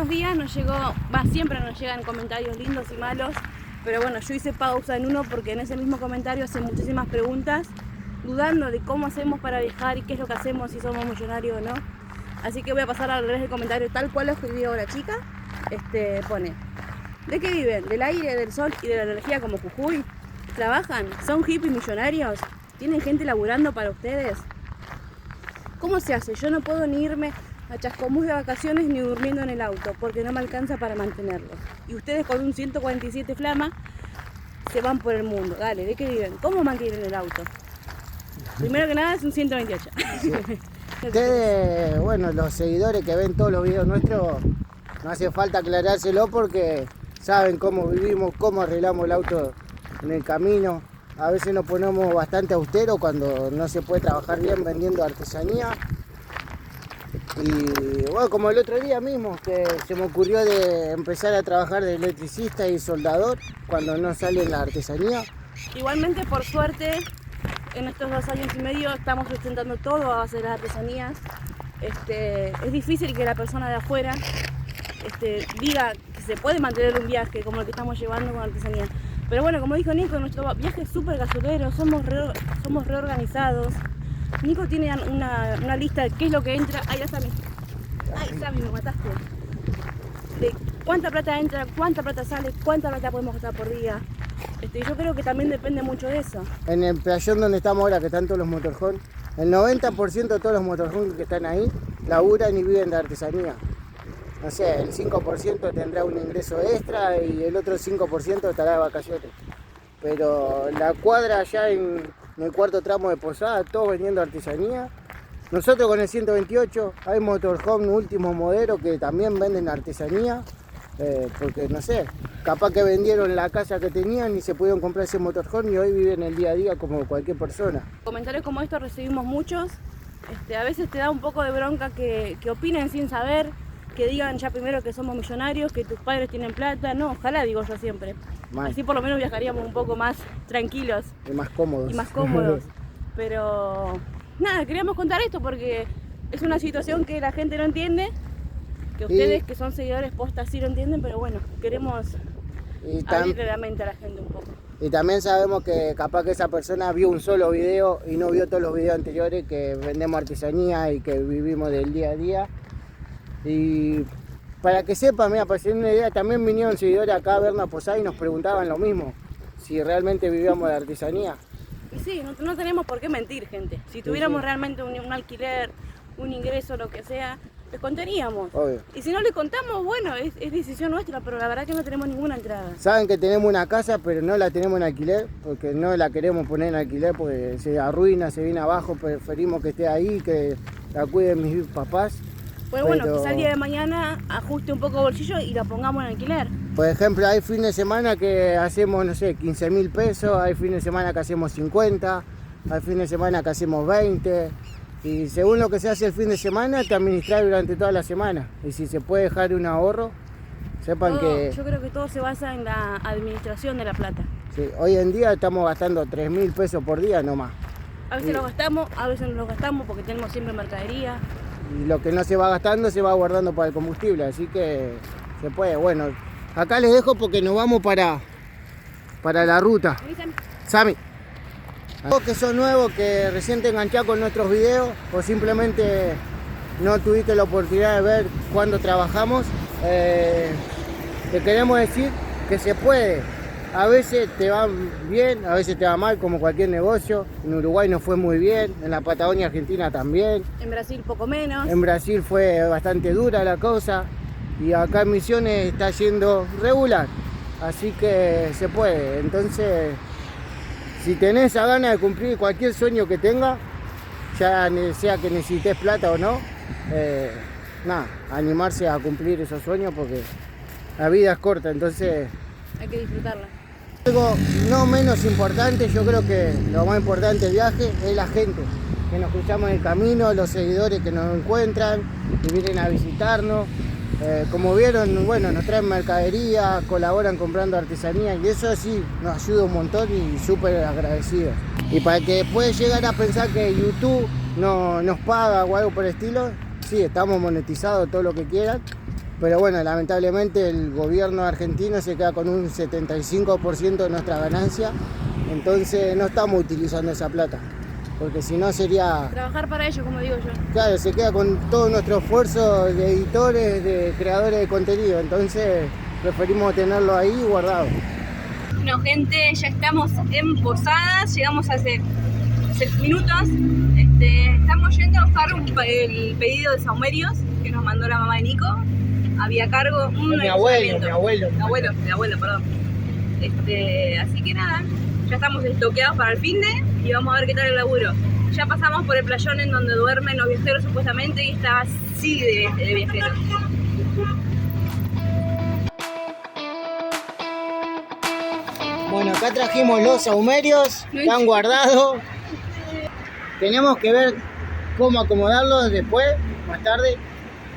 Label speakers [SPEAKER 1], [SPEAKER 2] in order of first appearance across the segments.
[SPEAKER 1] últimos días nos llegó, siempre nos llegan comentarios lindos y malos, pero bueno, yo hice pausa en uno porque en ese mismo comentario hacen muchísimas preguntas, dudando de cómo hacemos para viajar y qué es lo que hacemos, si somos millonarios o no. Así que voy a pasar a leer el comentario tal cual lo escribió la chica. Pone: ¿de qué viven? ¿Del aire, del sol y de la energía como Jujuy? ¿Trabajan? ¿Son hippies millonarios? ¿Tienen gente laburando para ustedes? ¿Cómo se hace? Yo no puedo ni irme a Chascomús de vacaciones ni durmiendo en el auto porque no me alcanza para mantenerlo. Y ustedes con un 147 Flama se van por el mundo. Dale, ¿de qué viven? ¿Cómo mantienen el auto? Primero que nada es un 128.
[SPEAKER 2] Sí. Ustedes, bueno, los seguidores que ven todos los videos nuestros, no hace falta aclarárselo porque saben cómo vivimos, cómo arreglamos el auto en el camino. A veces nos ponemos bastante austeros cuando no se puede trabajar bien vendiendo artesanía. Y bueno, como el otro día mismo, que se me ocurrió de empezar a trabajar de electricista y soldador cuando no sale la artesanía.
[SPEAKER 1] Igualmente, por suerte, en estos 2 años y medio estamos sustentando todo a base de las artesanías. Es difícil que la persona de afuera diga que se puede mantener un viaje como el que estamos llevando con artesanía. Pero bueno, como dijo Nico, nuestro viaje es súper gasolero, somos reorganizados. Nico tiene una lista de qué es lo que entra. Ay, ya Sammy. Ay, Sammy, me mataste. De cuánta plata entra, cuánta plata sale, cuánta plata podemos gastar por día. Yo creo que también depende mucho de eso.
[SPEAKER 2] En el playón donde estamos ahora, que están todos los motorhomes, el 90% de todos los motorhomes que están ahí laburan y viven de artesanía. No sé, el 5% tendrá un ingreso extra y el otro 5% estará de vacaciones. Pero la cuadra allá en el cuarto tramo de Posada, todos vendiendo artesanía. Nosotros con el 128 hay motorhome último modelo que también venden artesanía. Porque no sé, capaz que vendieron la casa que tenían y se pudieron comprar ese motorhome y hoy viven el día a día como cualquier persona.
[SPEAKER 1] Comentarios como estos recibimos muchos. A veces te da un poco de bronca que opinen sin saber, que digan ya primero que somos millonarios, que tus padres tienen plata. No, ojalá, digo yo siempre.
[SPEAKER 2] Mal.
[SPEAKER 1] Así por lo menos viajaríamos un poco más tranquilos.
[SPEAKER 2] Y más cómodos.
[SPEAKER 1] Y más cómodos. Pero nada, queríamos contar esto porque es una situación que la gente no entiende. Que ustedes que son seguidores posta sí lo entienden, pero bueno, queremos abrirle la mente a la gente un poco.
[SPEAKER 2] Y también sabemos que capaz que esa persona vio un solo video y no vio todos los videos anteriores que vendemos artesanía y que vivimos del día a día. Y para que sepan, mira, para hacer una idea, también vinieron seguidores acá a vernos a Posada y nos preguntaban lo mismo, si realmente vivíamos de artesanía.
[SPEAKER 1] Y sí, no tenemos por qué mentir, gente. Si tuviéramos realmente un alquiler, un ingreso, lo que sea, les contaríamos.
[SPEAKER 2] Obvio.
[SPEAKER 1] Y si no les contamos, bueno, es decisión nuestra, pero la verdad que no tenemos ninguna entrada.
[SPEAKER 2] Saben que tenemos una casa, pero no la tenemos en alquiler, porque no la queremos poner en alquiler porque se arruina, se viene abajo, preferimos que esté ahí, que la cuiden mis papás.
[SPEAKER 1] Bueno, quizá el día de mañana ajuste un poco bolsillo y la pongamos en alquiler.
[SPEAKER 2] Por ejemplo, hay fines de semana que hacemos, no sé, 15.000 pesos, hay fines de semana que hacemos 50, hay fines de semana que hacemos 20. Y según lo que se hace el fin de semana, te administras durante toda la semana. Y si se puede dejar un ahorro, sepan que...
[SPEAKER 1] Yo creo que todo se basa en la administración de la plata.
[SPEAKER 2] Sí, hoy en día estamos gastando 3.000 pesos por día nomás.
[SPEAKER 1] A veces lo gastamos, a veces no lo gastamos porque tenemos siempre mercadería.
[SPEAKER 2] Y lo que no se va gastando se va guardando para el combustible, así que se puede. Bueno, acá les dejo porque nos vamos para la ruta. Sammy. Vos que sos nuevo, que recién te enganchás con nuestros videos o simplemente no tuviste la oportunidad de ver cuando trabajamos, te queremos decir que se puede. A veces te va bien, a veces te va mal, como cualquier negocio. En Uruguay nos fue muy bien, en la Patagonia Argentina también.
[SPEAKER 1] En Brasil poco menos.
[SPEAKER 2] En Brasil fue bastante dura la cosa y acá en Misiones está yendo regular, así que se puede. Entonces, si tenés esa gana de cumplir cualquier sueño que tengas, ya sea que necesites plata o no, animarse a cumplir esos sueños porque la vida es corta, entonces
[SPEAKER 1] hay que disfrutarla.
[SPEAKER 2] Algo no menos importante, yo creo que lo más importante del viaje es la gente que nos cruzamos en el camino, los seguidores que nos encuentran, que vienen a visitarnos. Como vieron, bueno, nos traen mercadería, colaboran comprando artesanía y eso sí nos ayuda un montón y súper agradecidos. Y para que después llegar a pensar que YouTube no nos paga o algo por el estilo, sí, estamos monetizados, todo lo que quieran, Pero bueno, lamentablemente el gobierno argentino se queda con un 75% de nuestra ganancia, entonces no estamos utilizando esa plata, porque si no sería...
[SPEAKER 1] Trabajar para ellos, como digo yo.
[SPEAKER 2] Claro, se queda con todo nuestro esfuerzo de editores, de creadores de contenido, entonces preferimos tenerlo ahí guardado.
[SPEAKER 1] Bueno, gente, ya estamos en Posadas, llegamos hace minutos. Estamos yendo a buscar el pedido de saumerios que nos mandó la mamá de Nico. Había cargo
[SPEAKER 2] Mi abuelo,
[SPEAKER 1] perdón. Así que nada, ya estamos estoqueados para el finde y vamos a ver qué tal el laburo. Ya pasamos por el playón en donde duermen los viajeros supuestamente y está así de viajeros.
[SPEAKER 2] Bueno, acá trajimos los saumerios, están guardados. Tenemos que ver cómo acomodarlos después, más tarde.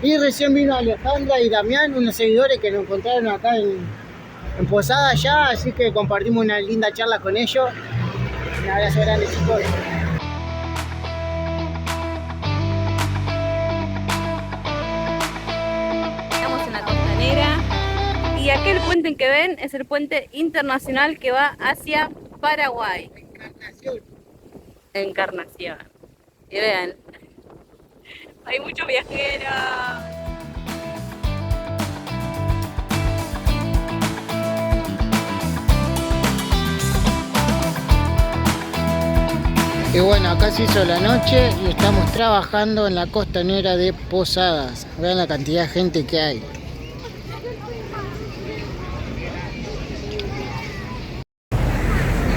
[SPEAKER 2] Y recién vino Alejandra y Damián, unos seguidores que nos encontraron acá en Posada ya, así que compartimos una linda charla con ellos. Un abrazo grande, chicos.
[SPEAKER 1] Estamos en la costanera y aquel puente que ven es el puente internacional que va hacia Paraguay. Encarnación. Y vean, hay muchos viajeros.
[SPEAKER 2] Y bueno, acá se hizo la noche y estamos trabajando en la costanera de Posadas. Vean la cantidad de gente que hay.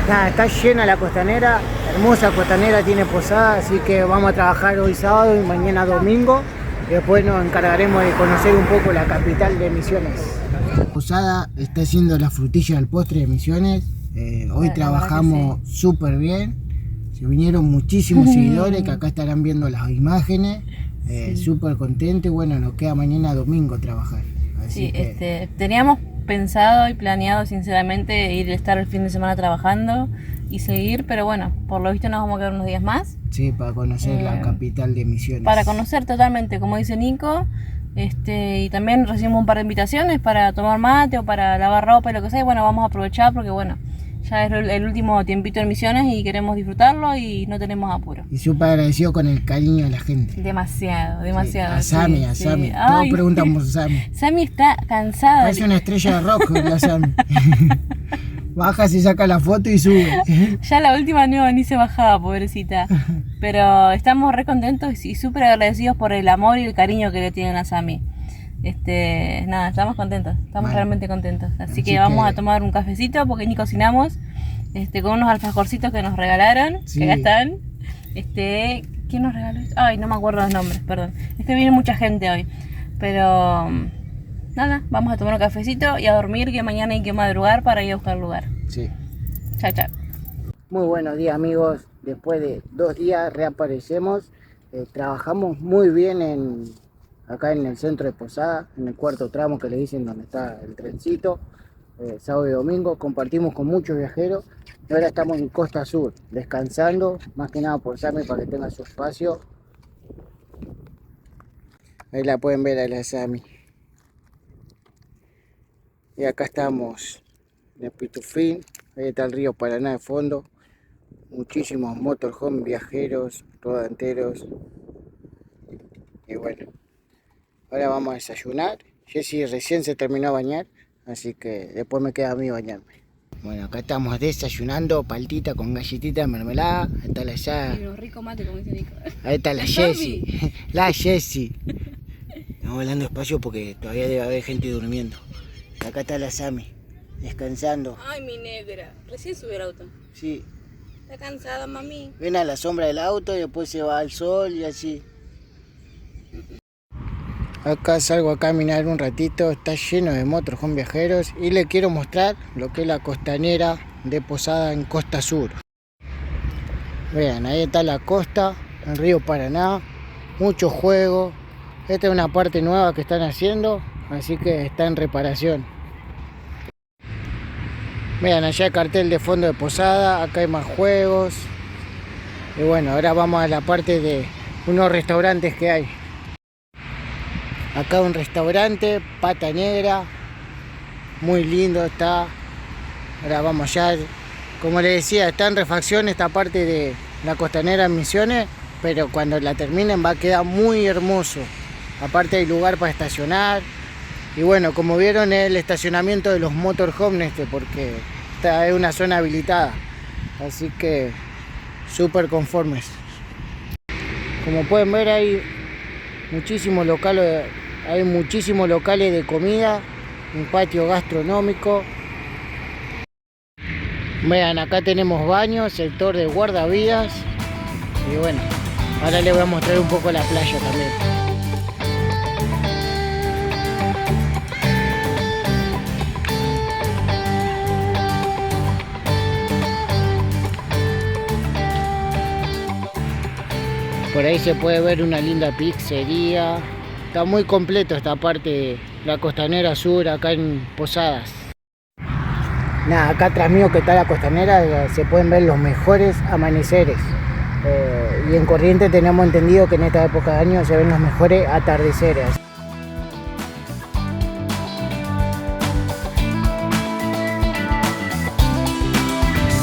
[SPEAKER 2] Nada, está llena la costanera, hermosa costanera tiene Posada, así que vamos a trabajar hoy sábado y mañana domingo. Y después nos encargaremos de conocer un poco la capital de Misiones. Posada está haciendo la frutilla del postre de Misiones. Hoy trabajamos súper bien. Se vinieron muchísimos seguidores que acá estarán viendo las imágenes. Súper contentos. Bueno, nos queda mañana domingo trabajar. Así que...
[SPEAKER 1] teníamos pensado y planeado sinceramente estar el fin de semana trabajando y seguir, pero bueno, por lo visto nos vamos a quedar unos días más.
[SPEAKER 2] Sí, para conocer la capital de Misiones.
[SPEAKER 1] Para conocer totalmente, como dice Nico, y también recibimos un par de invitaciones para tomar mate o para lavar ropa y lo que sea, y bueno, vamos a aprovechar porque bueno, ya es el último tiempito en Misiones y queremos disfrutarlo y no tenemos apuro.
[SPEAKER 2] Y súper agradecido con el cariño de la gente.
[SPEAKER 1] Demasiado.
[SPEAKER 2] Sí, a Sami. Todos preguntamos a Sami.
[SPEAKER 1] Sami está cansada.
[SPEAKER 2] Parece una estrella de rock la Sami. Baja, se saca la foto y sube.
[SPEAKER 1] Ya la última no, ni se bajaba, pobrecita. Pero estamos re contentos y súper agradecidos por el amor y el cariño que le tienen a Sami. Nada, estamos contentos, realmente contentos. Así que vamos a tomar un cafecito porque ni cocinamos, con unos alfajorcitos que nos regalaron, que acá están. ¿Quién nos regaló esto? Ay, no me acuerdo los nombres, perdón. Es que viene mucha gente hoy. Pero nada, vamos a tomar un cafecito y a dormir, que mañana hay que madrugar para ir a buscar lugar.
[SPEAKER 2] Sí.
[SPEAKER 1] Chao.
[SPEAKER 2] Muy buenos días, amigos. Después de 2 días reaparecemos. Trabajamos muy bien acá en el centro de Posada, en el cuarto tramo que le dicen donde está el trencito. Sábado y domingo compartimos con muchos viajeros y ahora estamos en Costa Sur descansando, más que nada por Sami para que tenga su espacio. Ahí la pueden ver a la Sami. Y acá estamos en el Pitufín, ahí está el río Paraná de fondo, muchísimos motorhome, viajeros, rodanteros. Y bueno, ahora vamos a desayunar. Jessy recién se terminó de bañar, así que después me queda a mí bañarme. Bueno, acá estamos desayunando, paltita con galletita de mermelada. Ahí está la ya.
[SPEAKER 1] Y un rico mate, como dice Nico.
[SPEAKER 2] Ahí está la Jessy. La Jessy. Estamos hablando despacio porque todavía debe haber gente durmiendo. Acá está la Sami, descansando.
[SPEAKER 1] Ay, mi negra. Recién subió el auto.
[SPEAKER 2] Sí.
[SPEAKER 1] Está cansada, mami.
[SPEAKER 2] Ven a la sombra del auto y después se va al sol y así. Acá salgo a caminar un ratito, está lleno de motos con viajeros y les quiero mostrar lo que es la costanera de Posada en Costa Sur. Vean, ahí está la costa, el río Paraná, muchos juegos. Esta es una parte nueva que están haciendo, así que está en reparación. Vean, allá el cartel de fondo de Posada, acá hay más juegos. Y bueno, ahora vamos a la parte de unos restaurantes que hay. Acá un restaurante, Pata Negra, muy lindo está. Ahora vamos ya, como les decía, está en refacción esta parte de la costanera en Misiones, pero cuando la terminen va a quedar muy hermoso. Aparte hay lugar para estacionar. Y bueno, como vieron, es el estacionamiento de los motorhomes porque esta es una zona habilitada. Así que súper conformes. Como pueden ver hay muchísimos locales de comida, un patio gastronómico. Vean, acá tenemos baños, sector de guardavidas. Y bueno, ahora les voy a mostrar un poco la playa también. Por ahí se puede ver una linda pizzería. Está muy completo esta parte de la costanera sur, acá en Posadas. Nada, acá atrás mío que está la costanera se pueden ver los mejores amaneceres. Y en Corrientes tenemos entendido que en esta época de año se ven los mejores atardeceres.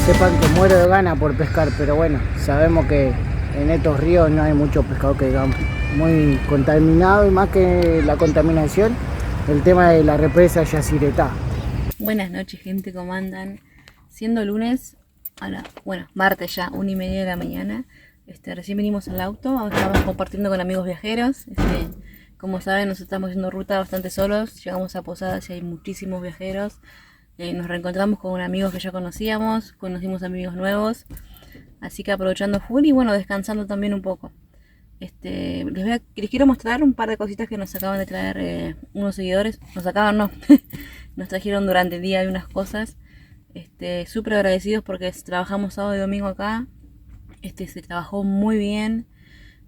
[SPEAKER 2] Sepan que muero de ganas por pescar, pero bueno, sabemos que en estos ríos no hay mucho pescado, que digamos, muy contaminado, y más que la contaminación, el tema de la represa Yacyretá.
[SPEAKER 1] Buenas noches, gente, ¿cómo andan? Siendo lunes, martes ya, 1:30 de la mañana. Recién venimos al auto, ahora estamos compartiendo con amigos viajeros. Como saben, nos estamos haciendo ruta bastante solos. Llegamos a Posadas y hay muchísimos viajeros. Nos reencontramos con amigos que ya conocíamos, conocimos amigos nuevos. Así que aprovechando full y bueno, descansando también un poco. Les quiero mostrar un par de cositas que nos acaban de traer unos seguidores. Nos trajeron durante el día unas cosas. Súper agradecidos porque trabajamos sábado y domingo acá. Se trabajó muy bien.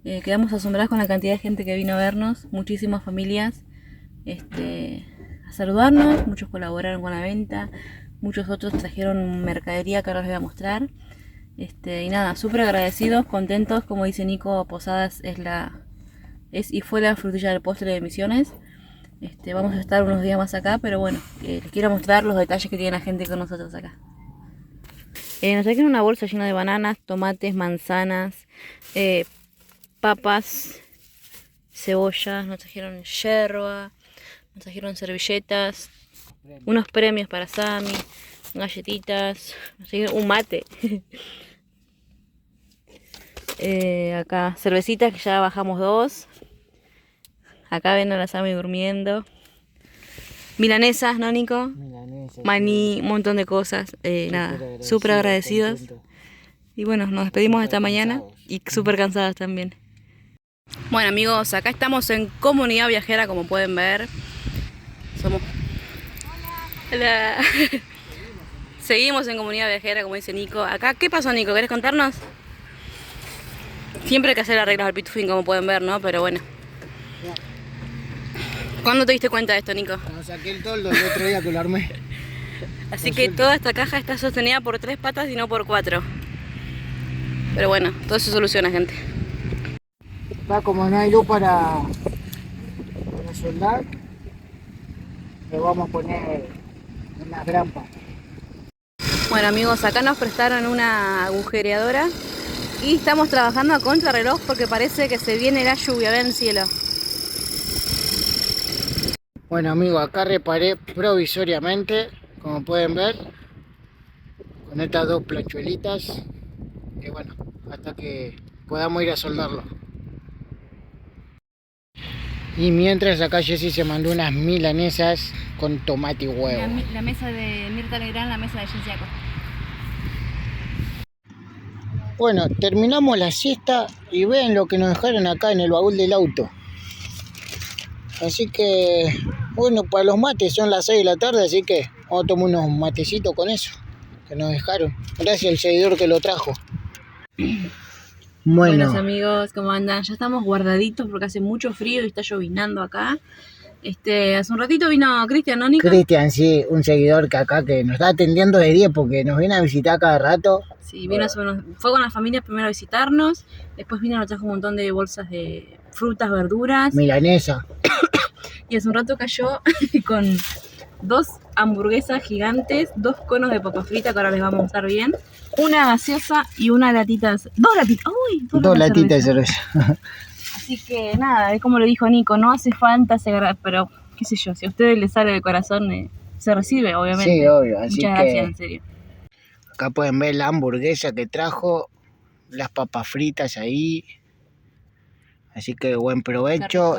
[SPEAKER 1] Quedamos asombrados con la cantidad de gente que vino a vernos. Muchísimas familias a saludarnos. Muchos colaboraron con la venta. Muchos otros trajeron mercadería que ahora les voy a mostrar. Y nada, súper agradecidos, contentos. Como dice Nico, Posadas es y fue la frutilla del postre de Misiones. Vamos a estar unos días más acá, pero bueno, les quiero mostrar los detalles que tiene la gente con nosotros acá. Nos trajeron una bolsa llena de bananas, tomates, manzanas, papas, cebollas, nos trajeron yerba, nos trajeron servilletas, unos premios para Sami, galletitas, nos trajeron un mate. Acá cervecitas, que ya bajamos 2. Acá ven a la Sami durmiendo. Milanesas, ¿no, Nico? Milanesas, maní, un montón de cosas. Nada, súper agradecidos. Y bueno, nos despedimos esta mañana y súper cansadas también. Bueno, amigos, acá estamos en Comunidad Viajera, como pueden ver. Somos... Hola. Seguimos en Comunidad Viajera, como dice Nico. Acá, ¿qué pasó, Nico? ¿Querés contarnos? Siempre hay que hacer arreglos al pitufín, como pueden ver, ¿no? Pero bueno. ¿Cuándo te diste cuenta de esto, Nico?
[SPEAKER 2] Cuando saqué el toldo el otro día que lo armé.
[SPEAKER 1] Así que toda esta caja está sostenida por 3 patas y no por 4. Pero bueno, todo se soluciona, gente.
[SPEAKER 2] Acá, como no hay luz para soldar, le vamos a poner unas grampas.
[SPEAKER 1] Bueno, amigos, acá nos prestaron una agujereadora y estamos trabajando a contrarreloj porque parece que se viene la lluvia. Ven el cielo.
[SPEAKER 2] Bueno, amigos, acá reparé provisoriamente, como pueden ver, con estas 2 planchuelitas. Y bueno, hasta que podamos ir a soldarlo. Y mientras acá Jessy se mandó unas milanesas con tomate y huevo.
[SPEAKER 1] La mesa de Mirta Legrand, la mesa de Jessy Acosta.
[SPEAKER 2] Bueno, terminamos la siesta y ven lo que nos dejaron acá en el baúl del auto. Así que, bueno, para los mates son las 6 de la tarde, así que vamos a tomar unos matecitos con eso que nos dejaron. Gracias al seguidor que lo trajo.
[SPEAKER 1] Buenos amigos, ¿cómo andan? Ya estamos guardaditos porque hace mucho frío y está llovinando acá. Hace un ratito vino Cristian, ¿no, Nico?
[SPEAKER 2] Cristian, sí, un seguidor que acá que nos está atendiendo de 10 porque nos viene a visitar cada rato.
[SPEAKER 1] Sí, fue con la familia primero a visitarnos, después vino y nos trajo un montón de bolsas de frutas, verduras.
[SPEAKER 2] Milanesa.
[SPEAKER 1] y hace un rato cayó con 2 hamburguesas gigantes, 2 conos de papa frita que ahora les vamos a mostrar bien, una gaseosa y una latita, 2 latitas, uy,
[SPEAKER 2] 2 latitas de cerveza.
[SPEAKER 1] Así que nada, es como lo dijo Nico, no hace falta, pero qué sé yo, si a ustedes les sale del corazón, se recibe, obviamente.
[SPEAKER 2] Sí, obvio, así
[SPEAKER 1] muchas gracias, en serio.
[SPEAKER 2] Acá pueden ver la hamburguesa que trajo, las papas fritas ahí. Así que buen provecho.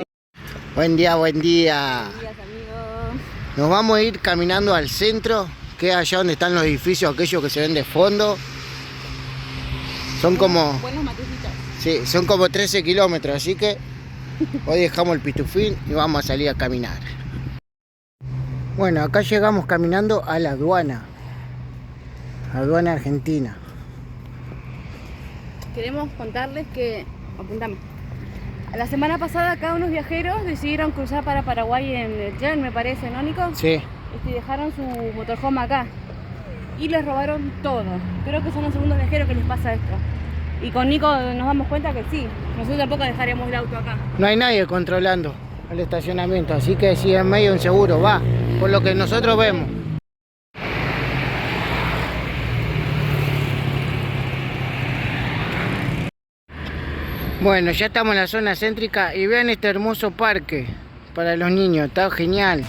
[SPEAKER 2] Buen día, buen día.
[SPEAKER 1] Buenos días, amigos.
[SPEAKER 2] Nos vamos a ir caminando al centro, que es allá donde están los edificios, aquellos que se ven de fondo. Son como...
[SPEAKER 1] Buenos matecitos.
[SPEAKER 2] Sí, son como 13 kilómetros, así que hoy dejamos el pitufín y vamos a salir a caminar. Bueno, acá llegamos caminando a la aduana argentina.
[SPEAKER 1] Queremos contarles que, apuntame, la semana pasada acá unos viajeros decidieron cruzar para Paraguay en el tren, me parece, ¿no, Nico?
[SPEAKER 2] Sí.
[SPEAKER 1] Y dejaron su motorhome acá y les robaron todo. Creo que son los segundos viajeros que les pasa esto. Y con Nico nos damos cuenta que sí, nosotros tampoco dejaremos el auto acá.
[SPEAKER 2] No hay nadie controlando el estacionamiento, así que sí es medio inseguro, va, por lo que nosotros vemos. Bueno, ya estamos en la zona céntrica y vean este hermoso parque para los niños, está genial.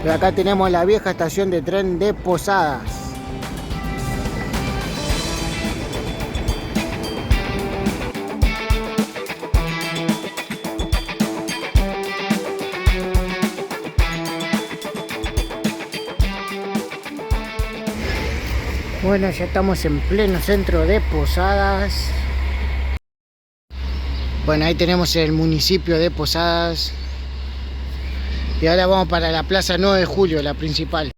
[SPEAKER 2] Y acá tenemos la vieja estación de tren de Posadas. Bueno, ya estamos en pleno centro de Posadas. Bueno, ahí tenemos el municipio de Posadas. Y ahora vamos para la Plaza 9 de Julio, la principal.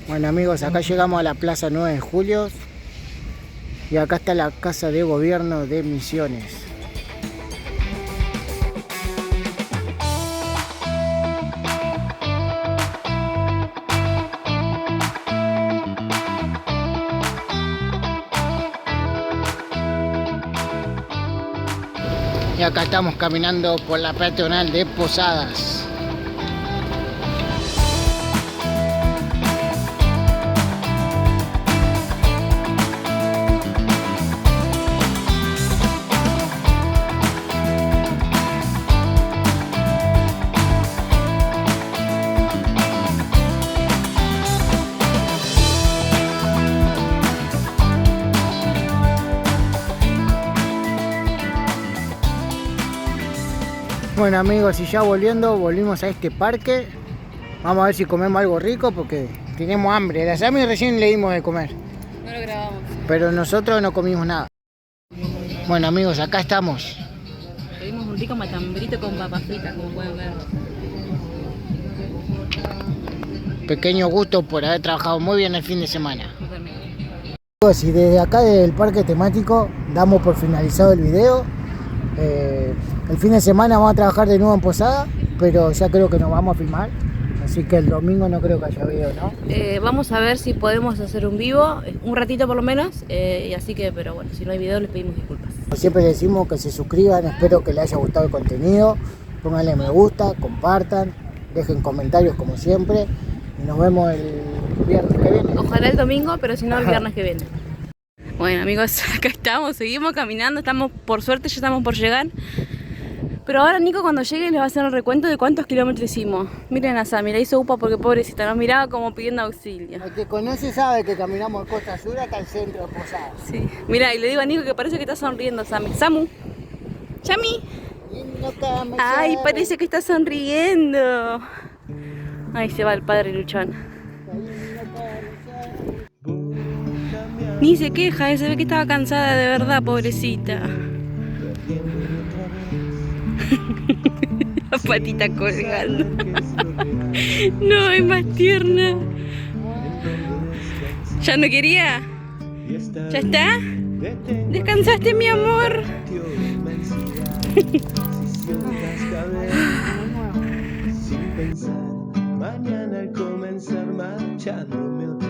[SPEAKER 2] Bueno amigos, acá llegamos a la Plaza 9 de Julio. Y acá está la Casa de Gobierno de Misiones. Y acá estamos caminando por la peatonal de Posadas. Bueno amigos, y ya volvimos a este parque. Vamos a ver si comemos algo rico porque tenemos hambre. La Sami recién le dimos de comer.
[SPEAKER 1] No lo grabamos.
[SPEAKER 2] Pero nosotros no comimos nada. Bueno amigos, acá estamos.
[SPEAKER 1] Pedimos un rico matambrito con papas fritas, como pueden ver.
[SPEAKER 2] Pequeño gusto por haber trabajado muy bien el fin de semana.
[SPEAKER 1] Totalmente.
[SPEAKER 2] Y desde acá del parque temático damos por finalizado el video. El fin de semana vamos a trabajar de nuevo en Posada, pero ya creo que nos vamos a filmar, así que el domingo no creo que haya video, ¿no?
[SPEAKER 1] Vamos a ver si podemos hacer un vivo, un ratito por lo menos, y así que, pero bueno, si no hay video les pedimos disculpas.
[SPEAKER 2] Siempre decimos que se suscriban, espero que les haya gustado el contenido, pónganle me gusta, compartan, dejen comentarios como siempre, y nos vemos el viernes que viene.
[SPEAKER 1] Ojalá el domingo, pero si no el viernes que viene. Bueno amigos, acá estamos, seguimos caminando, por suerte ya estamos por llegar. Pero ahora Nico cuando llegue les va a hacer el recuento de cuántos kilómetros hicimos. Miren a Sami, la hizo upa porque pobrecita, nos miraba como pidiendo auxilio.
[SPEAKER 2] El que conoce sabe que caminamos de Costa Sur hasta el centro de Posadas.
[SPEAKER 1] Sí, mira, y le digo a Nico que parece que está sonriendo Sami. Samu, Chami. Ay, parece que está sonriendo. Ahí se va el padre Luchón. Ni se queja, se ve que estaba cansada de verdad, pobrecita. La patita colgando. No, es más tierna. ¿Ya no quería? ¿Ya está? ¿Descansaste, mi amor?
[SPEAKER 3] Sin pensar, mañana al comenzar marchándome otra